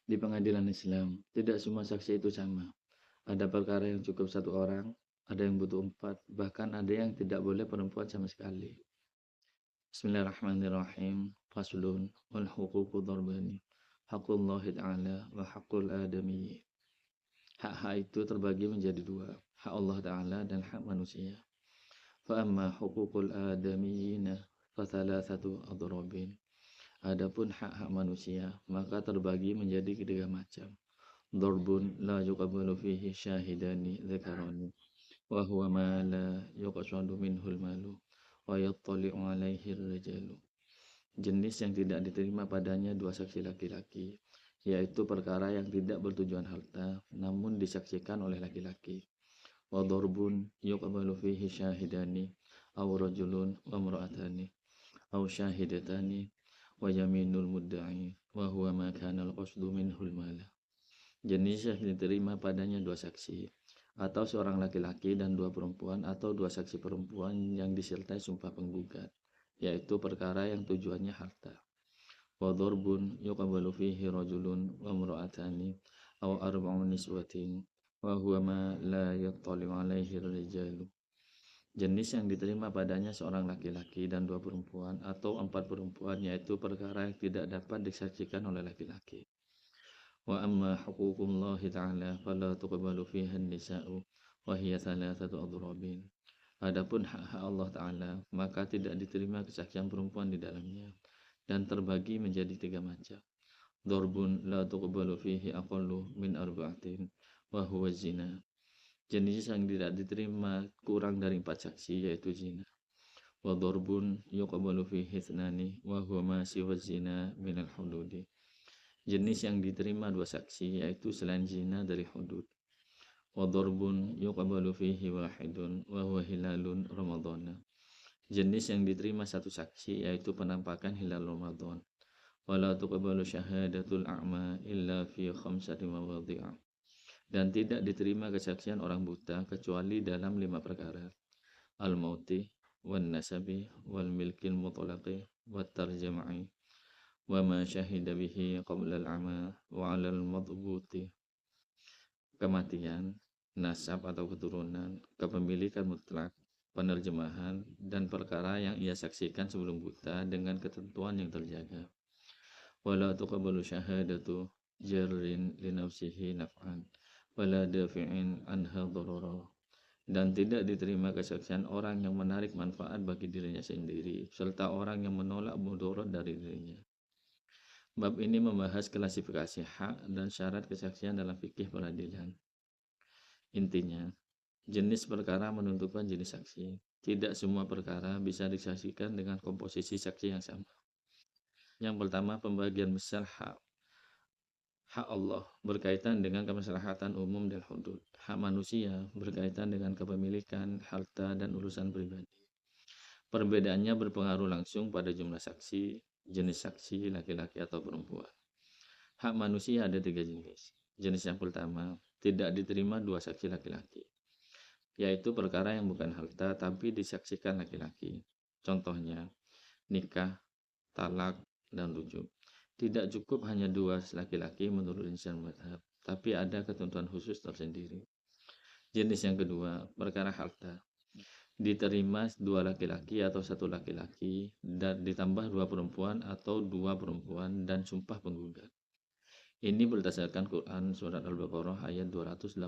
Di pengadilan Islam, tidak semua saksi itu sama. Ada perkara yang cukup satu orang, ada yang butuh empat, bahkan ada yang tidak boleh perempuan sama sekali. Bismillahirrahmanirrahim. Faslun wal huququ darbani. Haqqullahi ta'ala wa haqqul adami. Hak-hak itu terbagi menjadi dua, hak Allah Ta'ala dan hak manusia. Fa amma huququl adamiyina fa thalathatu adrabin. Adapun hak-hak manusia, maka terbagi menjadi tiga macam. Darbun la yuqbalu fihi syahidani dzakarani wa huwa ma la yuqsadu minhul malu wa yattali'u alaihi rijalu. Jenis yang tidak diterima padanya dua saksi laki-laki, yaitu perkara yang tidak bertujuan harta namun disaksikan oleh laki-laki. Wa darbun yuqbalu fihi syahidani aw rajulun wa imra'atani aw syahidatani wa yaminul mudda'i wa huwa ma kana al-qasdu minhul mala. Jenis yang diterima padanya dua saksi, atau seorang laki-laki dan dua perempuan, atau dua saksi perempuan yang disertai sumpah penggugat, yaitu perkara yang tujuannya harta. Wa dharbun yuqbalu fihi rajulun wa imra'atani aw arba'u niswatin wa huwa ma la yattali'u alaihi rijalu. Jenis yang diterima padanya seorang laki-laki dan dua perempuan, atau empat perempuan, yaitu perkara yang tidak dapat disaksikan oleh laki-laki. Wa amma huququllahi ta'ala fala tuqbalu fiha an-nisa'u wa hiya thalathatu adrabin. Adapun hak-hak Allah Ta'ala, maka tidak diterima kesaksian perempuan di dalamnya, dan terbagi menjadi tiga macam. Darbun la tuqbalu fihi aqallu min arba'atin wa huwa zina. Jenis yang tidak diterima kurang dari empat saksi, yaitu zina. Wa darbun yuqbalu fihi ithnani wa huwa ma siwa zina minal hududi. Jenis yang diterima dua saksi, yaitu selain zina dari hudud. Wa darbun yuqbalu fihi wahidun wa huwa hilalun ramadhana. Jenis yang diterima satu saksi, yaitu penampakan hilal Ramadan. Wa la tuqbalu syahadatul a'ma illa fi khamsati mawadhi'a. Dan tidak diterima kesaksian orang buta kecuali dalam 5 perkara. Al-mauti wan nasabi wal milkil mutlaqi wat tarjama'i wa ma syahida bihi qabla al-'ama wa 'ala al-madbuti. Kematian, nasab atau keturunan, kepemilikan mutlak, penerjemahan, dan perkara yang ia saksikan sebelum buta dengan ketentuan yang terjaga. Wala tuqbalu syahadatu jarrin li nafsihi naf'an wala dafi'in anha darara. Dan tidak diterima kesaksian orang yang menarik manfaat bagi dirinya sendiri, serta orang yang menolak mudarat dari dirinya. Bab ini membahas klasifikasi hak dan syarat kesaksian dalam fikih peradilan. Intinya, jenis perkara menentukan jenis saksi. Tidak semua perkara bisa disaksikan dengan komposisi saksi yang sama. Yang pertama, pembagian besar hak. Hak Allah berkaitan dengan kemaslahatan umum dan hudud. Hak manusia berkaitan dengan kepemilikan, harta, dan urusan pribadi. Perbedaannya berpengaruh langsung pada jumlah saksi, jenis saksi, laki-laki atau perempuan. Hak manusia ada tiga jenis. Jenis yang pertama, tidak diterima dua saksi laki-laki, yaitu perkara yang bukan harta tapi disaksikan laki-laki. Contohnya, nikah, talak, dan rujuk. Tidak cukup hanya dua laki-laki menurut insan madhab, tapi ada ketentuan khusus tersendiri. Jenis yang kedua, perkara harta. Diterima dua laki-laki atau satu laki-laki, dan ditambah dua perempuan atau dua perempuan dan sumpah penggugat. Ini berdasarkan Quran Surat Al-Baqarah ayat 282.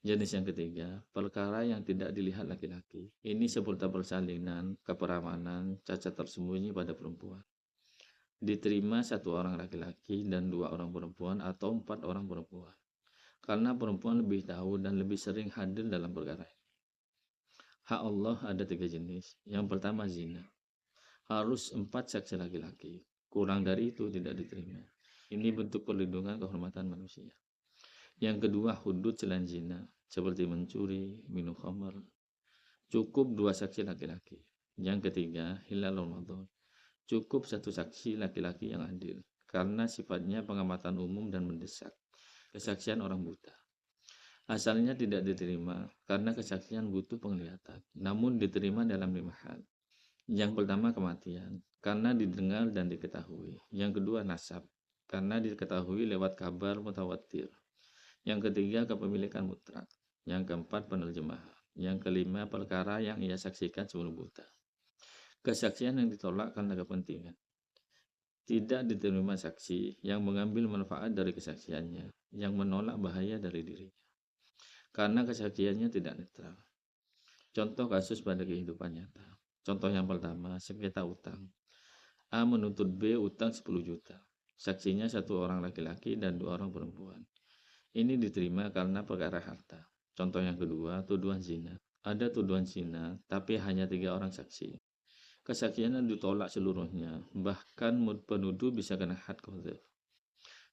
Jenis yang ketiga, perkara yang tidak dilihat laki-laki. Ini seputar persalinan, keperamanan, cacat tersembunyi pada perempuan. Diterima satu orang laki-laki dan dua orang perempuan atau empat orang perempuan, karena perempuan lebih tahu dan lebih sering hadir dalam perkara ini. Hak Allah ada tiga jenis. Yang pertama zina. Harus empat saksi laki-laki. Kurang dari itu tidak diterima. Ini bentuk perlindungan kehormatan manusia. Yang kedua hudud selain zina, seperti mencuri, minum khamar. Cukup dua saksi laki-laki. Yang ketiga hilal Ramadan. Cukup satu saksi laki-laki yang adil, karena sifatnya pengamatan umum dan mendesak. Kesaksian orang buta. Asalnya tidak diterima karena kesaksian butuh penglihatan, namun diterima dalam 5 hal. Yang pertama kematian, karena didengar dan diketahui. Yang kedua nasab, karena diketahui lewat kabar mutawatir. Yang ketiga, kepemilikan mutlak. Yang keempat, penerjemahan. Yang kelima, perkara yang ia saksikan sebelum buta. Kesaksian yang ditolak karena kepentingan. Tidak diterima saksi yang mengambil manfaat dari kesaksiannya, yang menolak bahaya dari dirinya. Karena kesaksiannya tidak netral. Contoh kasus pada kehidupan nyata. Contoh yang pertama, sengketa utang. A menuntut B utang 10 juta. Saksinya satu orang laki-laki dan 2 orang perempuan. Ini diterima karena perkara harta. Contoh yang kedua, tuduhan zina. Ada tuduhan zina, tapi hanya 3 orang saksi. Kesaksiannya ditolak seluruhnya, bahkan penuduh bisa kena had qadzaf.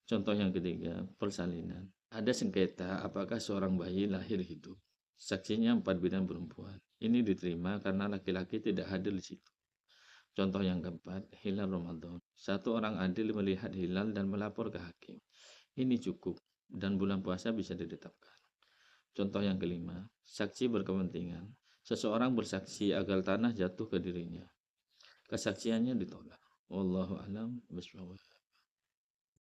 Contoh yang ketiga, persalinan. Ada sengketa apakah seorang bayi lahir hidup. Saksinya 4 bidang perempuan. Ini diterima karena laki-laki tidak hadir di situ. Contoh yang keempat, hilal Ramadan. Satu orang adil melihat hilal dan melapor ke hakim. Ini cukup dan bulan puasa bisa ditetapkan. Contoh yang kelima, saksi berkepentingan. Seseorang bersaksi agar tanah jatuh ke dirinya. Kesaksiannya ditolak. Wallahu a'lam bishawab.